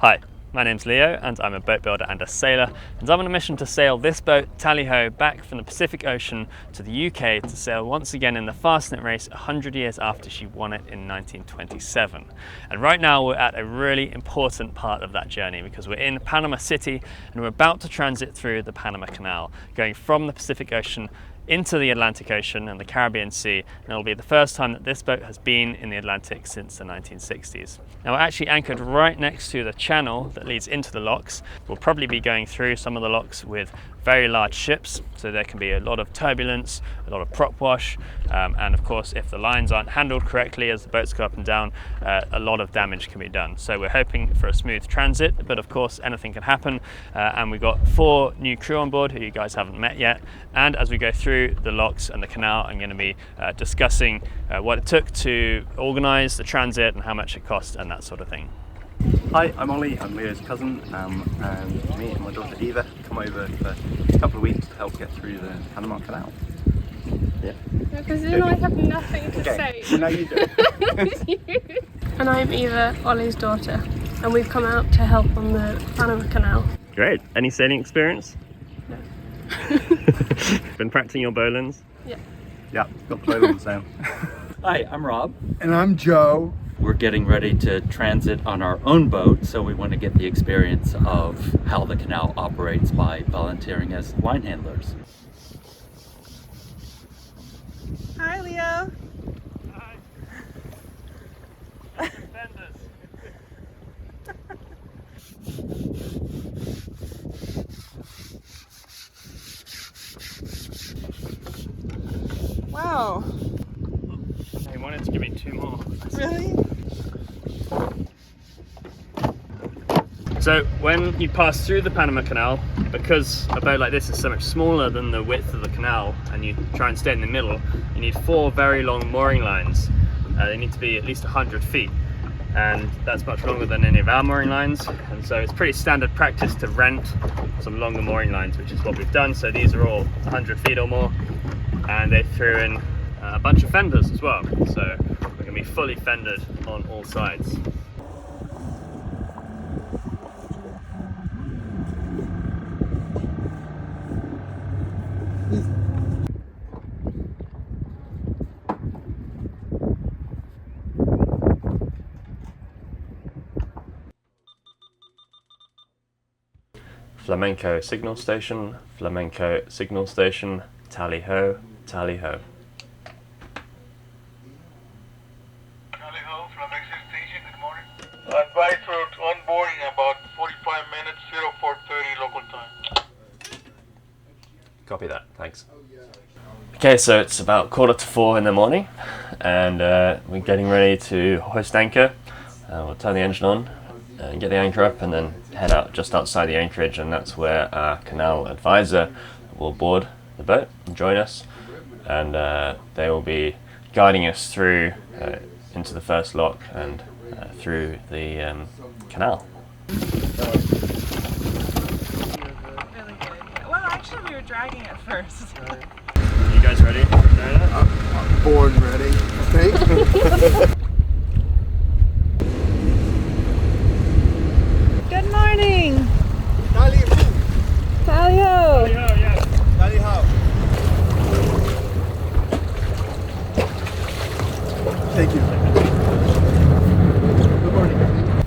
Hi, my name's Leo and I'm a boat builder and a sailor, and I'm on a mission to sail this boat, Tally-Ho, back from the Pacific Ocean to the UK to sail once again in the Fastnet race 100 years after she won it in 1927. And right now we're at a really important part of that journey because we're in Panama City and we're about to transit through the Panama Canal, going from the Pacific Ocean into the Atlantic Ocean and the Caribbean Sea, and it'll be the first time that this boat has been in the Atlantic since the 1960s. Now we're actually anchored right next to the channel that leads into the locks. We'll probably be going through some of the locks with very large ships, so there can be a lot of turbulence, a lot of prop wash, and of course if the lines aren't handled correctly as the boats go up and down, a lot of damage can be done. So we're hoping for a smooth transit, but of course anything can happen, and we've got 4 new crew on board who you guys haven't met yet, and as we go through the locks and the canal I'm going to be discussing what it took to organise the transit and how much it cost and that sort of thing. Hi, I'm Ollie, I'm Leo's cousin, and me and my daughter Eva come over for a couple of weeks to help get through the Panama Canal. Yeah. Because then I have nothing to say. Well, now you do. And I'm Eva, Ollie's daughter, and we've come out to help on the Panama Canal. Great. Any sailing experience? No. Been practicing your bowlines? Yeah. Yeah, got the boat on the sail. Hi, I'm Rob. And I'm Joe. We're getting ready to transit on our own boat, so we want to get the experience of how the canal operates by volunteering as line handlers. Hi, Leo. Hi. Wow. He wanted to give me 2 more. Really? So when you pass through the Panama Canal, because a boat like this is so much smaller than the width of the canal and you try and stay in the middle, you need 4 very long mooring lines. They need to be at least 100 feet, and that's much longer than any of our mooring lines, and so it's pretty standard practice to rent some longer mooring lines, which is what we've done. So these are all 100 feet or more, and they threw in a bunch of fenders as well, so we're going to be fully fendered on all sides. Flamenco signal station, Flamenco signal station, Tally-Ho, Tally-Ho. Tally-Ho, Flamenco station, good morning. Advice for onboarding about 45 minutes, 0430 local time. Copy that, thanks. Okay, so it's about 3:45 in the morning, and we're getting ready to hoist anchor. We'll turn the engine on, get the anchor up, and then head out just outside the anchorage, and that's where our canal advisor will board the boat and join us, and they will be guiding us through into the first lock and through the canal. Really good. Well, actually, we were dragging at first. You guys ready? I'm born ready, I think. Good morning. Tally-Ho. Tally-Ho. Tally-Ho. Thank you. Good morning.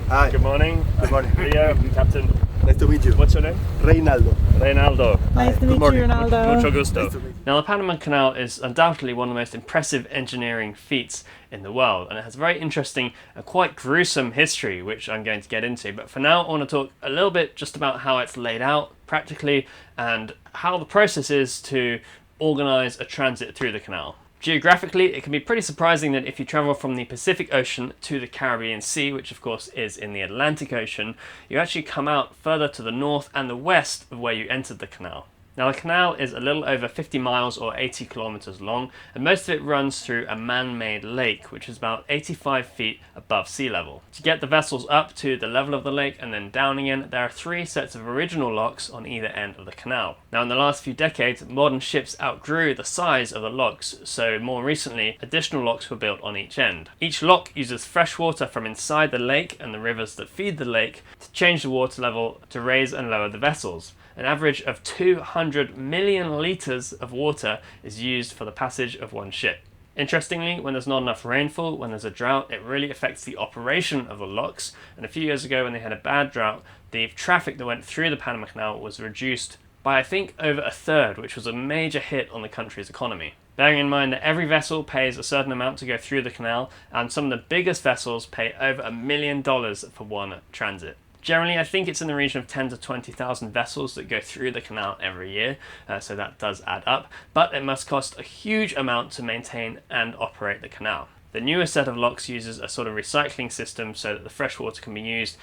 Hi. Good morning. Good morning. Leo, Captain. Nice to meet you. What's your name? Reynaldo. Reynaldo. Nice to Good meet you, morning. Ronaldo. Mucho gusto. Nice to meet you. Now the Panama Canal is undoubtedly one of the most impressive engineering feats in the world, and it has a very interesting and quite gruesome history which I'm going to get into, but for now I want to talk a little bit just about how it's laid out practically and how the process is to organise a transit through the canal. Geographically, it can be pretty surprising that if you travel from the Pacific Ocean to the Caribbean Sea, which of course is in the Atlantic Ocean, you actually come out further to the north and the west of where you entered the canal. Now the canal is a little over 50 miles or 80 kilometers long, and most of it runs through a man-made lake which is about 85 feet above sea level. To get the vessels up to the level of the lake and then down again, there are 3 sets of original locks on either end of the canal. Now in the last few decades, modern ships outgrew the size of the locks, so more recently additional locks were built on each end. Each lock uses fresh water from inside the lake and the rivers that feed the lake to change the water level to raise and lower the vessels. An average of 200 million litres of water is used for the passage of one ship. Interestingly, when there's not enough rainfall, when there's a drought, it really affects the operation of the locks. And a few years ago when they had a bad drought, the traffic that went through the Panama Canal was reduced by I think over a third, which was a major hit on the country's economy. Bearing in mind that every vessel pays a certain amount to go through the canal, and some of the biggest vessels pay over $1 million for one transit. Generally, I think it's in the region of 10 to 20,000 vessels that go through the canal every year, so that does add up, but it must cost a huge amount to maintain and operate the canal. The newer set of locks uses a sort of recycling system so that the fresh water can be used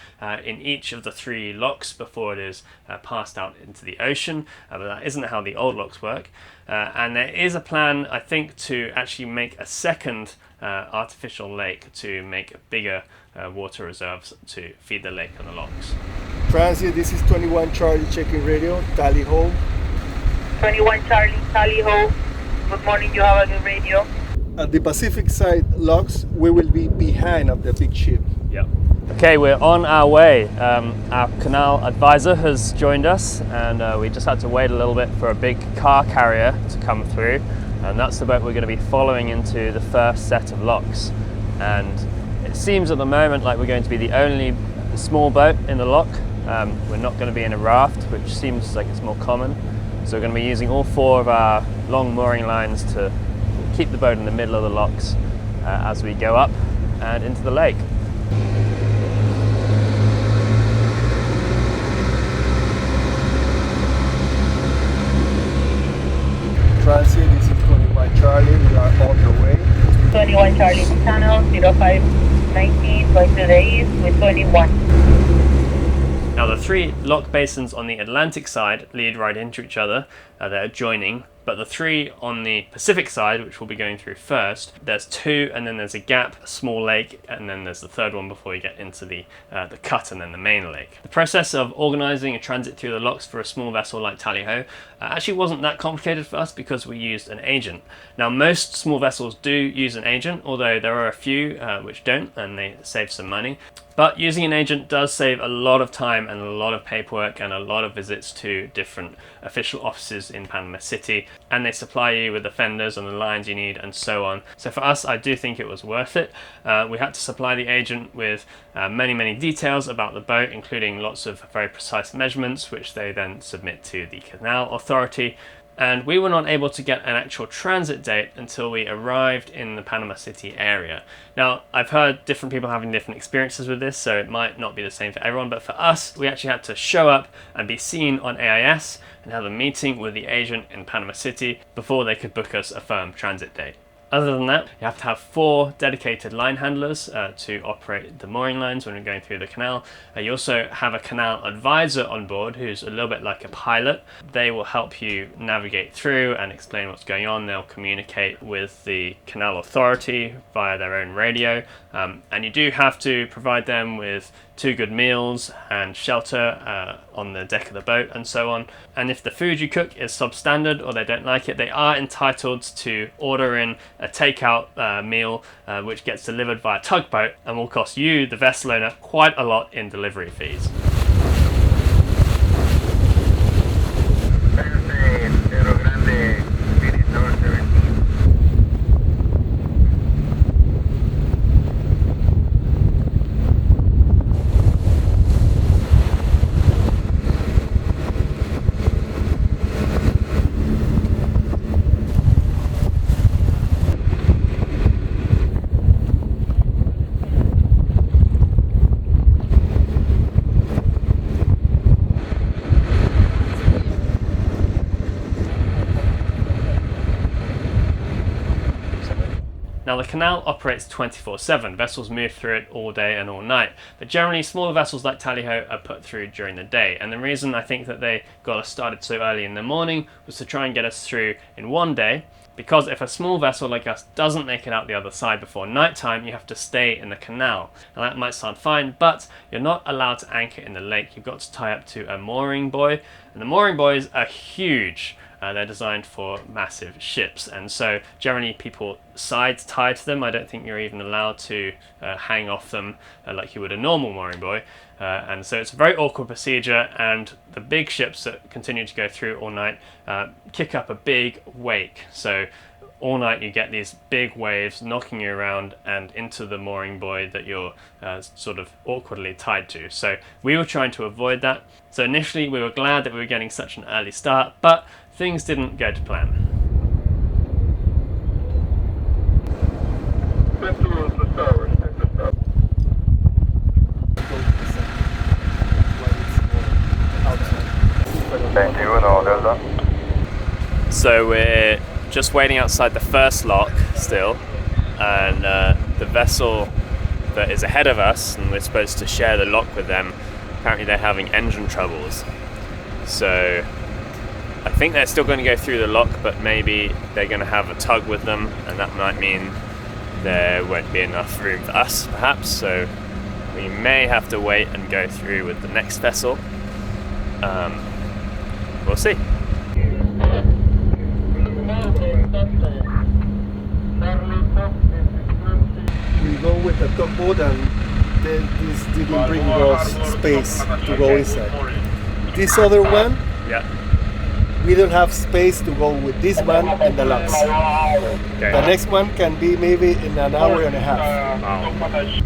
in each of the 3 locks before it is passed out into the ocean, but that isn't how the old locks work. And there is a plan, I think, to actually make a second artificial lake to make bigger water reserves to feed the lake and the locks. Transit, this is 21 Charlie checking radio, tally ho. 21 Charlie, tally ho. Good morning, you have a good radio. At the Pacific side locks, we will be behind of the big ship. Yep. Okay, we're on our way. Our canal advisor has joined us, and we just had to wait a little bit for a big car carrier to come through, and that's the boat we're going to be following into the first set of locks. And it seems at the moment like we're going to be the only small boat in the lock. We're not going to be in a raft, which seems like it's more common. So we're going to be using all 4 of our long mooring lines to keep the boat in the middle of the locks as we go up and into the lake. Transit, this is 21 Charlie, we are on the way. 21 Charlie, channel 0519, going to the east with 21. Now the 3 lock basins on the Atlantic side lead right into each other, they're adjoining, but the 3 on the Pacific side, which we'll be going through first, there's 2 and then there's a gap, a small lake, and then there's the 3rd one before you get into the cut and then the main lake. The process of organising a transit through the locks for a small vessel like Tally-Ho actually wasn't that complicated for us because we used an agent. Now most small vessels do use an agent, although there are a few which don't, and they save some money. But using an agent does save a lot of time and a lot of paperwork and a lot of visits to different official offices in Panama City, and they supply you with the fenders and the lines you need and so on. So for us, I do think it was worth it. We had to supply the agent with many details about the boat, including lots of very precise measurements, which they then submit to the Canal Authority. And we were not able to get an actual transit date until we arrived in the Panama City area. Now, I've heard different people having different experiences with this, so it might not be the same for everyone, but for us, we actually had to show up and be seen on AIS and have a meeting with the agent in Panama City before they could book us a firm transit date. Other than that, you have to have 4 dedicated line handlers to operate the mooring lines when you're going through the canal. You also have a canal advisor on board who's a little bit like a pilot. They will help you navigate through and explain what's going on. They'll communicate with the Canal Authority via their own radio. And you do have to provide them with 2 good meals and shelter on the deck of the boat and so on. And if the food you cook is substandard or they don't like it, they are entitled to order in a takeout meal which gets delivered via tugboat and will cost you, the vessel owner, quite a lot in delivery fees. Now the canal operates 24/7, vessels move through it all day and all night, but generally smaller vessels like Tally-Ho are put through during the day, and the reason I think that they got us started so early in the morning was to try and get us through in one day, because if a small vessel like us doesn't make it out the other side before nighttime, you have to stay in the canal. Now that might sound fine, but you're not allowed to anchor in the lake. You've got to tie up to a mooring buoy, and the mooring buoys are huge. They're designed for massive ships, and so generally people side tie to them. I don't think you're even allowed to hang off them like you would a normal mooring buoy, and so it's a very awkward procedure, and the big ships that continue to go through all night kick up a big wake. So all night you get these big waves knocking you around and into the mooring buoy that you're sort of awkwardly tied to. So we were trying to avoid that. So initially we were glad that we were getting such an early start, but things didn't go to plan. So we're just waiting outside the first lock still, and the vessel that is ahead of us, and we're supposed to share the lock with them, apparently they're having engine troubles. So I think they're still going to go through the lock, but maybe they're going to have a tug with them, and that might mean there won't be enough room for us, perhaps. So we may have to wait and go through with the next vessel. We'll see. We go with the top boat, and this didn't bring us space to go inside. This other one, Yeah. we don't have space to go with this one and the locks. Okay. The next one can be maybe in an hour and a half. Wow.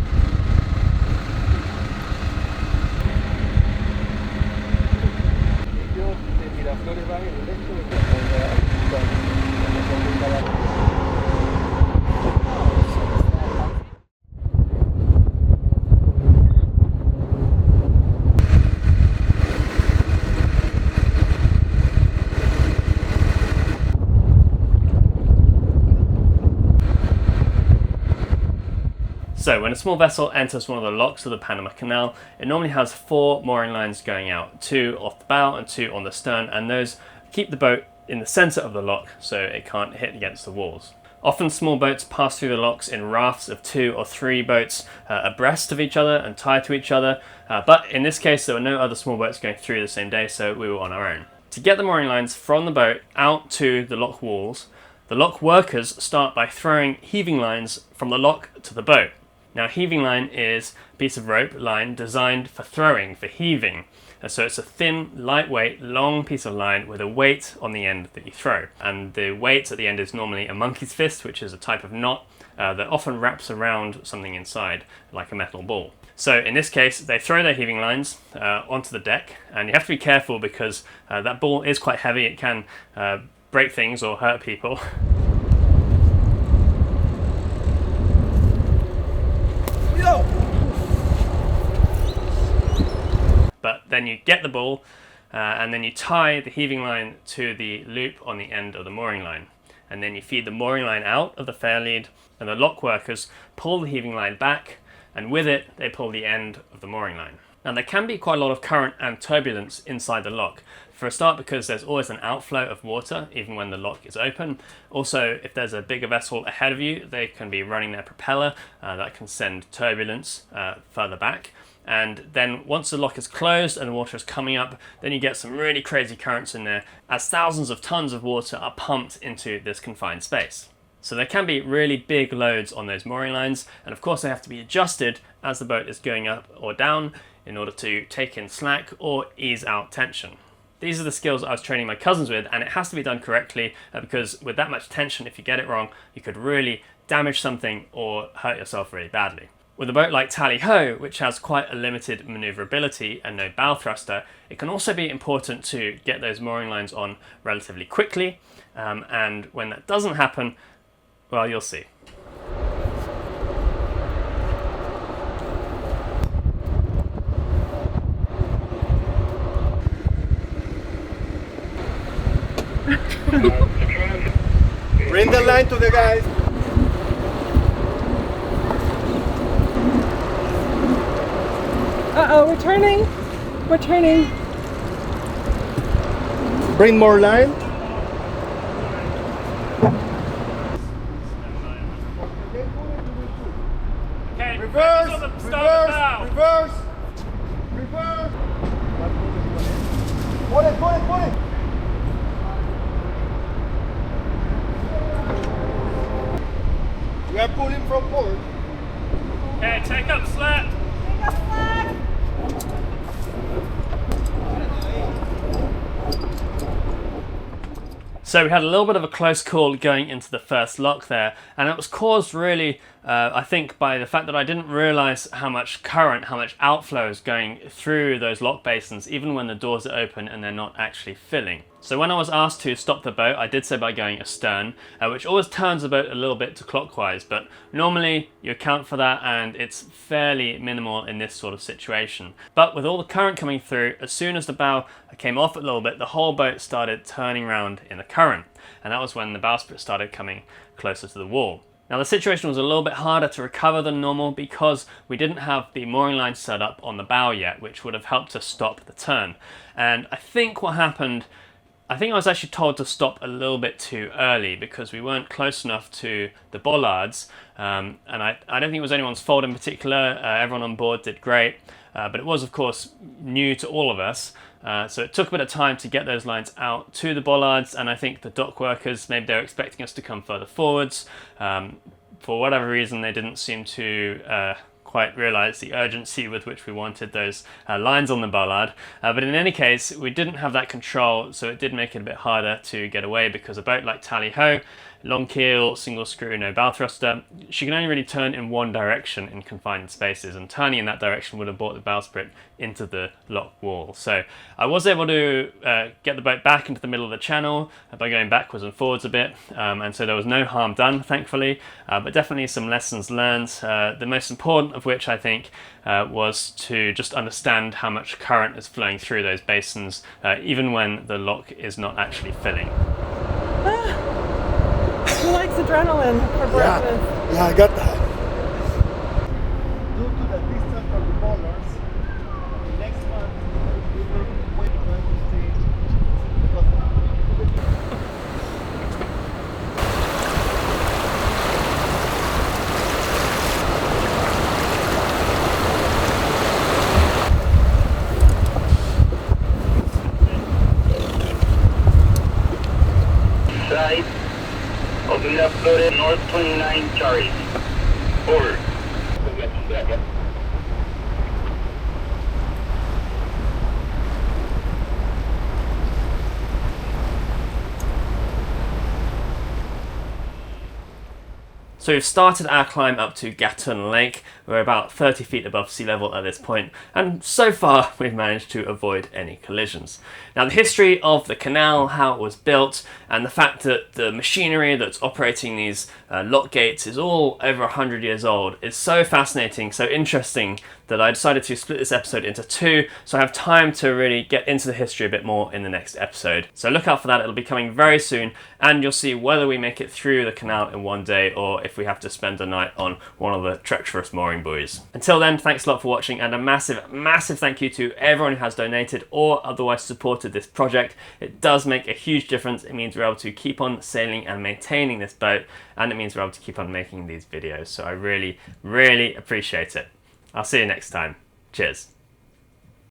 So when a small vessel enters one of the locks of the Panama Canal, it normally has 4 mooring lines going out, 2 off the bow and 2 on the stern, and those keep the boat in the center of the lock so it can't hit against the walls. Often small boats pass through the locks in rafts of 2 or 3 boats abreast of each other and tied to each other, but in this case there were no other small boats going through the same day, so we were on our own. To get the mooring lines from the boat out to the lock walls, the lock workers start by throwing heaving lines from the lock to the boat. Now, heaving line is a piece of rope line designed for throwing, for heaving. So it's a thin, lightweight, long piece of line with a weight on the end that you throw. And the weight at the end is normally a monkey's fist, which is a type of knot that often wraps around something inside, like a metal ball. So in this case, they throw their heaving lines onto the deck, and you have to be careful because that ball is quite heavy. It can break things or hurt people. But then you get the ball and then you tie the heaving line to the loop on the end of the mooring line. And then you feed the mooring line out of the fair lead, and the lock workers pull the heaving line back, and with it they pull the end of the mooring line. Now there can be quite a lot of current and turbulence inside the lock. For a start, because there's always an outflow of water even when the lock is open. Also, if there's a bigger vessel ahead of you, they can be running their propeller. That can send turbulence further back. And then once the lock is closed and the water is coming up, then you get some really crazy currents in there as thousands of tons of water are pumped into this confined space. So there can be really big loads on those mooring lines, and of course they have to be adjusted as the boat is going up or down in order to take in slack or ease out tension. These are the skills I was training my cousins with, and it has to be done correctly because with that much tension, if you get it wrong, you could really damage something or hurt yourself really badly. With a boat like Tally-Ho, which has quite a limited manoeuvrability and no bow thruster, it can also be important to get those mooring lines on relatively quickly, and when that doesn't happen, well, you'll see. Bring the line to the guys. Oh, we're turning. We're turning. Bring more line. Okay, Reverse, focus on the reverse, starboard bow. reverse, reverse. Pull it, pull it, pull it. We are pulling from port. Okay, take up slack. So we had a little bit of a close call going into the first lock there, and it was caused really, I think, by the fact that I didn't realise how much current, how much outflow is going through those lock basins, even when the doors are open and they're not actually filling. So when I was asked to stop the boat, I did so by going astern, which always turns the boat a little bit to clockwise, but normally you account for that and it's fairly minimal in this sort of situation. But with all the current coming through, as soon as the bow came off a little bit, the whole boat started turning around in the current, and that was when the bowsprit started coming closer to the wall. Now the situation was a little bit harder to recover than normal because we didn't have the mooring line set up on the bow yet, which would have helped to stop the turn. And I think what happened, I think I was actually told to stop a little bit too early because we weren't close enough to the bollards, and I don't think it was anyone's fault in particular. Everyone on board did great, but it was of course new to all of us, so it took a bit of time to get those lines out to the bollards, and I think the dock workers, maybe they were expecting us to come further forwards. For whatever reason, they didn't seem to quite realise the urgency with which we wanted those lines on the bollard. But in any case, we didn't have that control, so it did make it a bit harder to get away because a boat like Tally Ho, long keel, single screw, no bow thruster, she can only really turn in one direction in confined spaces, and turning in that direction would have brought the bowsprit into the lock wall. So I was able to get the boat back into the middle of the channel by going backwards and forwards a bit, and so there was no harm done, thankfully, but definitely some lessons learned, the most important of which I think was to just understand how much current is flowing through those basins, even when the lock is not actually filling. Who likes adrenaline for breakfast? Yeah, I got that. Due to the distance from the bollards, next month we will wait for them to stay Side of the left floated north 29 Charlie. Over. So we've started our climb up to Gatun Lake. We're about 30 feet above sea level at this point, and so far we've managed to avoid any collisions. Now the history of the canal, how it was built, and the fact that the machinery that's operating these lock gates is all over 100 years old is so fascinating, so interesting, that I decided to split this episode into two, so I have time to really get into the history a bit more in the next episode. So look out for that, it'll be coming very soon, and you'll see whether we make it through the canal in one day or if we have to spend a night on one of the treacherous mooring buoys. Until then, thanks a lot for watching, and a massive, massive thank you to everyone who has donated or otherwise supported this project. It does make a huge difference. It means we're able to keep on sailing and maintaining this boat, and it means we're able to keep on making these videos. So I really, really appreciate it. I'll see you next time. Cheers.